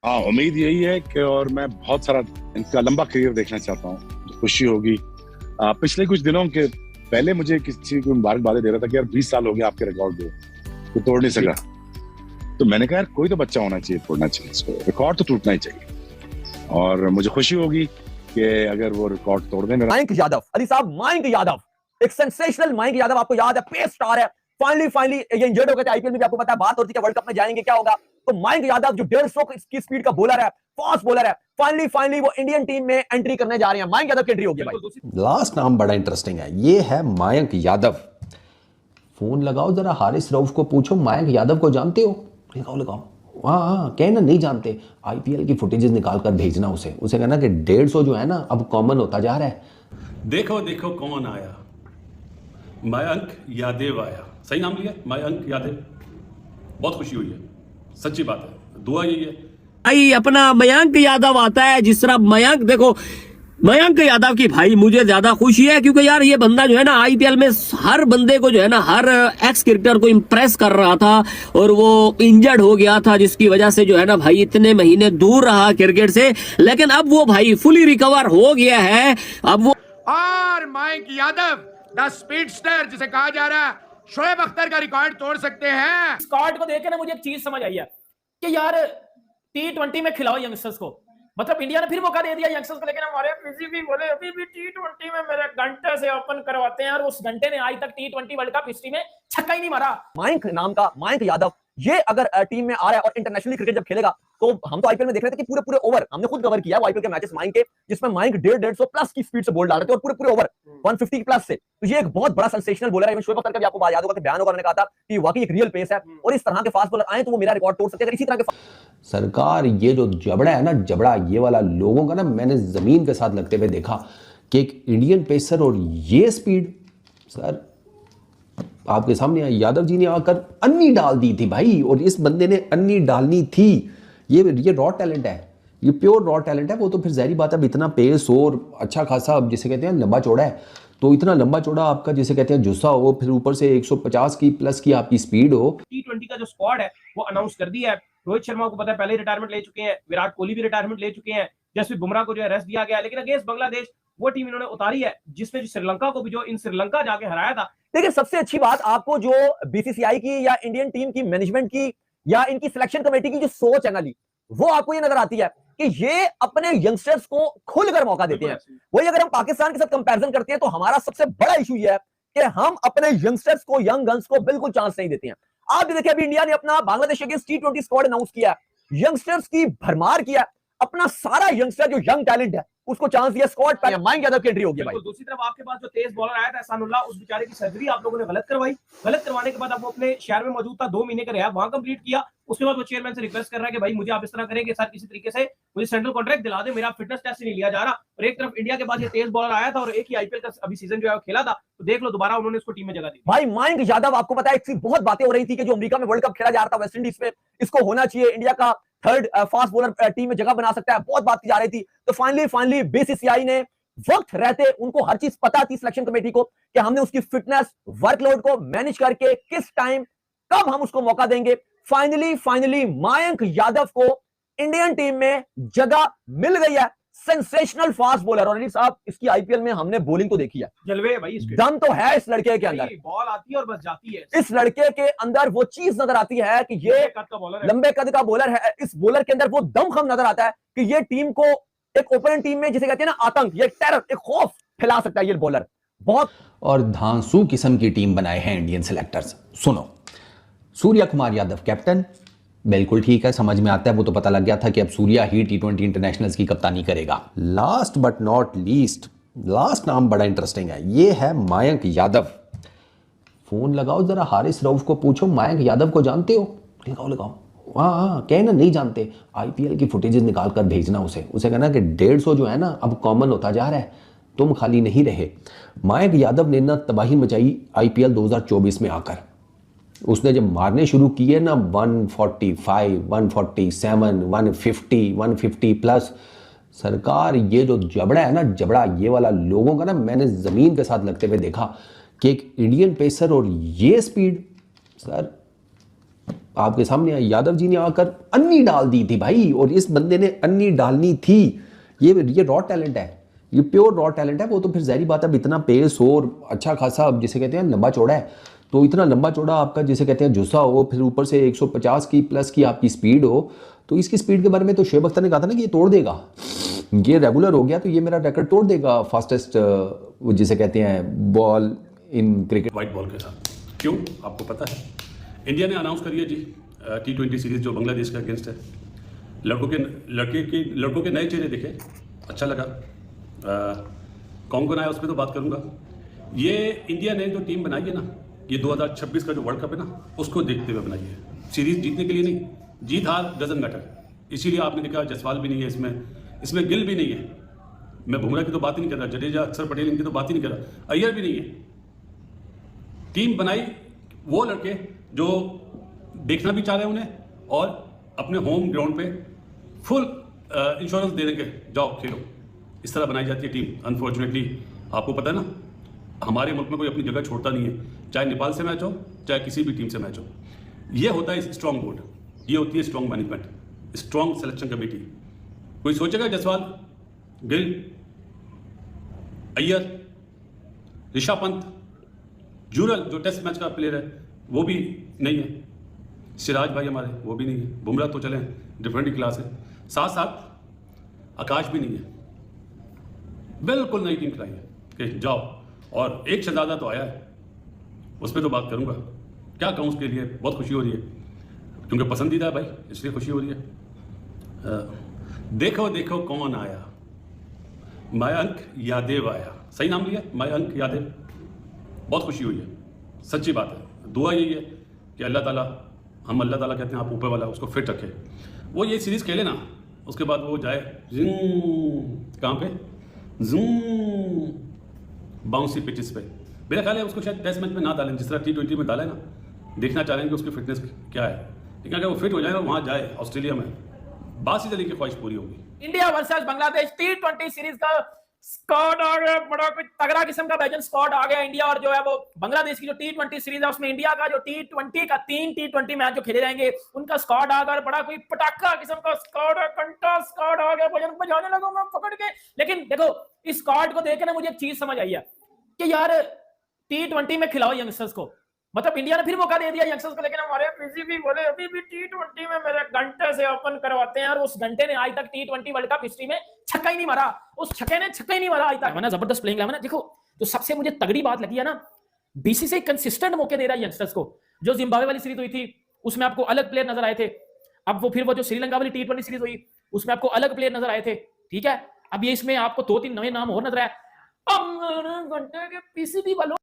हाँ, उम्मीद यही है कि और मैं बहुत सारा इनका लंबा करियर देखना चाहता हूँ। खुशी होगी। पिछले कुछ दिनों के पहले मुझे किसी को मुबारकबाद दे रहा था कि यार 20 साल हो गया आपके रिकॉर्ड को, तो तोड़ नहीं सका। तो मैंने कहा यार कोई तो बच्चा होना चाहिए, तोड़ना चाहिए इसको, रिकॉर्ड तो टूटना ही चाहिए। और मुझे खुशी होगी कि अगर वो रिकॉर्ड तोड़ दें। मयंक यादव, अली साहब, मयंक यादव एक सेंसेशनल मयंक यादव, आपको याद है, पेस स्टार है। फाइनली ये इंजर्ड हो गए थे आईपीएल में भी, आपको पता है, बात होती है वर्ल्ड कप में जाएंगे क्या होगा। तो मयंक यादव जो 150 की स्पीड का बॉलर है, फास्ट बॉलर है, फाइनली वो इंडियन टीम में एंट्री करने जा रहे हैं। मयंक यादव की एंट्री होगी भाई। लास्ट नाम बड़ा इंटरेस्टिंग है, ये है मयंक यादव। फोन लगाओ जरा हारिस रऊफ को, पूछो मयंक यादव को जानते हो? लगाओ। हाँ, कहना नहीं जानते, आईपीएल की फुटेजेस निकाल कर भेजना उसे कहना कि 150 जो है ना अब कॉमन होता जा रहा है। देखो कौन आया, मयंक यादव आया। सही नाम लिया, मयंक यादव। बहुत खुशी हुई है, सच्ची बात है, दुआ यही है भाई। अपना मयंक यादव आता है, जिस तरह मयंक, देखो मयंक यादव की भाई मुझे ज्यादा खुशी है, क्योंकि यार ये बंदा जो है ना आईपीएल में हर बंदे को जो है ना, हर एक्स क्रिकेटर को इंप्रेस कर रहा था, और वो इंजर्ड हो गया था, जिसकी वजह से जो है ना भाई इतने महीने दूर रहा क्रिकेट से। लेकिन अब वो भाई फुली रिकवर हो गया है। अब वो और मयंक यादव द स्पीडस्टर जिसे कहा जा रहा है, शोएब अख्तर का रिकॉर्ड तोड़ सकते हैं। स्कॉट को देख के ना मुझे एक चीज समझ आई है कि यार T20 में खिलाओ यंगस्टर्स को। मतलब इंडिया ने फिर मौका दे दिया यंगस्टर्स को, लेकिन हमारे किसी भी बोले अभी भी T20 में मेरे घंटे से ओपन करवाते हैं, और उस घंटे ने आज तक T20 वर्ल्ड कप हिस्ट्री में छक्का ही नहीं मारा। मयंक नाम का मयंक यादव, ये अगर टीम में आ रहा है और इंटरनेशनल क्रिकेट जब खेलेगा, तो हम तो आईपीएल में देख रहे थे कि पूरे ओवर हमने खुद कवर किया आईपीएल के मैचेस मयंक के, जिसमें मयंक 150 प्लस की स्पीड से बॉल डाल रहे थे, और पूरे ओवर 150 प्लस से। तो ये एक बहुत बड़ा सेंसेशनल बॉलर है। शोएब अख्तर का भी आपको याद होगा कि बयान होगा, उन्होंने कहा था कि वाकई एक रियल पेस है, और इस तरह के फास्ट बॉलर आए तो वो मेरा रिकॉर्ड तोड़ सकते हैं। इसी तरह के सरकार, ये जो जबड़ा है ना, जबड़ा ये वाला लोगों का ना, मैंने जमीन के साथ लगते हुए देखा कि एक इंडियन पेसर और ये स्पीड, सर आपके सामने यादव जी ने आकर अन्नी डाल दी थी भाई, और इस बंदे ने अन्नी डालनी थी। ये रॉ टैलेंट है, ये प्योर रॉ टैलेंट है। वो तो फिर जहरी बात है, अब इतना पेस और अच्छा खासा, जिसे कहते हैं लंबा चौड़ा है, तो इतना लंबा चौड़ा आपका जिसे कहते हैं जुस्सा हो, फिर ऊपर से 150 की प्लस की आपकी स्पीड हो। T20 का जो स्क्वाड है वो अनाउंस कर दिया है। रोहित शर्मा को पता है पहले रिटायरमेंट ले चुके हैं, विराट कोहली भी रिटायरमेंट ले चुके हैं, जसप्रीत बुमराह को जो है रेस्ट दिया गया है। लेकिन अगेंस्ट बांग्लादेश वो टीम इन्होंने उतारी है जिसने श्रीलंका को भी जो इन श्रीलंका जाके हराया था। देखिए, सबसे अच्छी बात आपको जो बीसीसीआई की या इंडियन टीम की मैनेजमेंट की या इनकी सिलेक्शन कमेटी की जो सोच है ना, वो आपको ये नजर आती है कि ये अपने यंगस्टर्स को खुलकर मौका देते हैं। वही अगर हम पाकिस्तान के साथ कंपैरिजन करते हैं, तो हमारा सबसे बड़ा इशू ये है कि हम अपने यंगस्टर्स को, यंग गन्स को बिल्कुल चांस नहीं देते हैं। आप देखिए, अभी इंडिया ने अपना Bangladesh against T20 squad announce किया, यंगस्टर्स की भरमार किया, अपना सारा यंगस्टर जो यंग टैलेंट है उसको चांस दिया। स्क्वाड पे मयंक यादव की एंट्री होगी भाई। दूसरी तरफ आपके पास जो तेज बॉलर आया था एहसानुल्लाह, उस बेचारे की सर्जरी आप लोगों ने गलत करवाई। गलत करवाने के बाद अब वो अपने शहर में मौजूद था, 2 महीने का रहा, वहां कंप्लीट किया। उसके बाद वो चेयरमैन से रिक्वेस्ट कर रहा है कि भाई मुझे आप इस तरह करें कि सर किसी तरीके से मुझे सेंट्रल कॉन्ट्रैक्ट दिला दे, मेरा फिटनेस टेस्ट नहीं लिया जा रहा। और एक तरफ इंडिया के पास ये तेज बॉलर आया था, और एक ही आईपीएल का अभी सीजन जो है खेला था, तो देख लो दोबारा उन्होंने उसको टीम में जगह दी। भाई मयंक यादव, आपको पता है बहुत बातें हो रही थी कि जो अमेरिका में वर्ल्ड कप खेला जा रहा था वेस्ट इंडीज में, इसको होना चाहिए, इंडिया का थर्ड फास्ट बॉलर टीम में जगह बना सकता है, बहुत बात की जा रही थी। तो फाइनली बीसीसीआई ने वक्त रहते, उनको हर चीज पता थी सिलेक्शन कमेटी को, कि हमने उसकी फिटनेस वर्कलोड को मैनेज करके किस टाइम कब हम उसको मौका देंगे। फाइनली मयंक यादव को इंडियन टीम में जगह मिल गई है। सेंसेशनल फास्ट बॉलर, और अली साहब इसकी आईपीएल में हमने बॉलिंग तो देखी है, जलवे भाई, इसके दम तो है इस लड़के के अंदर, बॉल आती है और बस जाती है। इस लड़के के अंदर वो चीज नजर आती है कि ये लंबे कद का बॉलर है। इस बॉलर के अंदर वो दमखम नजर आता है कि ये टीम को, एक ओपोनेंट टीम में जिसे कहते हैं ना आतंक, ये टेरर, एक खौफ फैला सकता है ये बॉलर बहुत। और धांसू किस्म की टीम बनाए हैं इंडियन सिलेक्टर्स। सुनो, सूर्या कुमार यादव कैप्टन, बिल्कुल ठीक है, समझ में आता है, वो तो पता लग गया था कि अब सूर्या ही T20 इंटरनेशनल्स की कप्तानी करेगा। Last but not least, last नाम बड़ा इंटरेस्टिंग है, ये है मयंक यादव। फोन लगाओ जरा हारिस रऊफ को, पूछो मयंक यादव को जानते हो? लगाओ। हाँ, कहना नहीं जानते, आईपीएल की फुटेजेस निकाल कर भेजना उसे कहना कि 150 जो है ना अब कॉमन होता जा रहा है, तुम खाली नहीं रहे। मयंक यादव ने ना तबाही मचाई आईपीएल 2024 में आकर। उसने जब मारने शुरू किए ना 145, 147, 150 प्लस, सरकार ये जो जबड़ा है ना, जबड़ा ये वाला लोगों का ना, मैंने जमीन के साथ लगते हुए देखा कि एक इंडियन पेसर और ये स्पीड, सर आपके सामने यादव जी ने आकर अन्नी डाल दी थी भाई, और इस बंदे ने अन्नी डालनी थी। ये रॉ टैलेंट है, ये प्योर रॉ टैलेंट है। वो तो फिर ज़ाहिर बात है, अब इतना पेस हो और अच्छा खासा जिसे कहते हैं लंबा चौड़ा है, तो इतना लंबा चौड़ा आपका जिसे कहते हैं जुस्सा हो, फिर ऊपर से 150 की प्लस की आपकी स्पीड हो, तो इसकी स्पीड के बारे में तो शोएब अख्तर ने कहा था ना कि ये तोड़ देगा, ये रेगुलर हो गया तो ये मेरा रिकॉर्ड तोड़ देगा फास्टेस्ट जिसे कहते हैं ball in cricket, white ball के साथ। क्यों आपको पता है? इंडिया ने अनाउंस करी है जी T20 सीरीज जो बांग्लादेश के अगेंस्ट है। लड़कों के नए चेहरे दिखे, अच्छा लगा। कौन आया उस पर तो बात करूंगा। ये इंडिया ने जो टीम बनाई है ना, ये 2026 का जो वर्ल्ड कप है ना, उसको देखते हुए बनाई है। सीरीज जीतने के लिए नहीं, जीत हार डजंट मैटर। इसीलिए आपने देखा जायसवाल भी नहीं है इसमें गिल भी नहीं है, मैं बुमराह की तो बात ही नहीं कर रहा, जडेजा अक्षर पटेल इनकी तो बात ही नहीं कर रहा, अय्यर भी नहीं है। टीम बनाई वो लड़के जो देखना भी चाह रहे हैं उन्हें, और अपने होम ग्राउंड पे फुल इंश्योरेंस दे देंगे, जाओ खेलो। इस तरह बनाई जाती है टीम। अनफॉर्चुनेटली आपको पता है ना, हमारे मुल्क में कोई अपनी जगह छोड़ता नहीं है, चाहे नेपाल से मैच हो चाहे किसी भी टीम से मैच हो। ये होता है स्ट्रॉन्ग बोर्ड, ये होती है strong management, strong selection committee. कोई सोचेगा जायसवाल, गिल, अय्यर, ऋषभ पंत, जूरल जो टेस्ट मैच का प्लेयर है वो भी नहीं है, सिराज भाई हमारे वो भी नहीं है, बुमराह तो चले डिफरेंट ही क्लास है, साथ साथ आकाश भी नहीं है। बिल्कुल नई टीम खिलाई है कि जाओ, और एक शहजादा तो आया है, उस पर तो बात करूंगा। क्या कहूँ उसके लिए, बहुत खुशी हो रही है क्योंकि पसंदीदा है भाई, इसलिए खुशी हो रही है। देखो देखो कौन आया, मयंक यादव आया। सही नाम लिया, मयंक यादव। बहुत खुशी हुई है, सच्ची बात है। दुआ यही है कि अल्लाह ताला, हम अल्लाह ताला कहते हैं, आप ऊपर वाला उसको फिट रखे, वो ये सीरीज़ खेले ना, उसके बाद वो जाए कहाँ पे, बाउंसी पिचेस पे। मेरा ख्याल है उसको शायद टेस्ट मैच में ना डालें, जिस तरह T20 में डाला है ना। देखना चाहेंगे उसकी फिटनेस क्या है, लेकिन अगर वो फिट हो जाए और वहाँ जाए ऑस्ट्रेलिया में, बासी जली की ख्वाहिश पूरी होगी। India versus Bangladesh T20 series का स्क्वाड आ गया, बड़ा कोई तगड़ा किस्म का बैजन स्क्वाड आ गया इंडिया। और जो है वो बांग्लादेश की जो T20 सीरीज है उसमें इंडिया का जो T20 का 3 T20 मैच जो खेले जाएंगे उनका स्क्वाड आ गया, बड़ा कोई पटाखा किस्म का स्क्वाड है, कंटा स्क्वाड आ गया, भजन बजाने लगा मैं पकड़ के। लेकिन देखो इस स्क्वाड को देख के ना मुझे एक चीज समझ आई है कि यार T20 में खिलाओ यंगस्टर्स को, मतलब इंडिया ने फिर मौका दे दिया यंगस्टर्स को, लेकिन हमारे पीसीबी बोले अभी भी T20 में मेरे घंटे से ओपन करवाते हैं, और उस घंटे ने आज तक T20 वर्ल्ड कप हिस्ट्री में छक्का ही नहीं मारा, उस छक्के ने छक्का ही नहीं मारा आज तक। वरना जबरदस्त प्लेइंग इलेवन है। देखो तो सबसे मुझे तगड़ी बात लगी है ना, बीसीसीआई कंसिस्टेंट मौके दे रहा है यंगस्टर्स को। जो जिम्बाब्वे वाली सीरीज हुई थी उसमें आपको अलग प्लेयर नजर आए थे, अब वो फिर वो जो श्रीलंका वाली T20 सीरीज हुई उसमें आपको अलग प्लेयर नजर आए थे, ठीक है। अब ये इसमें आपको 2-3 नए नाम और नजर आए। अब घंटे के पीसीबी वालों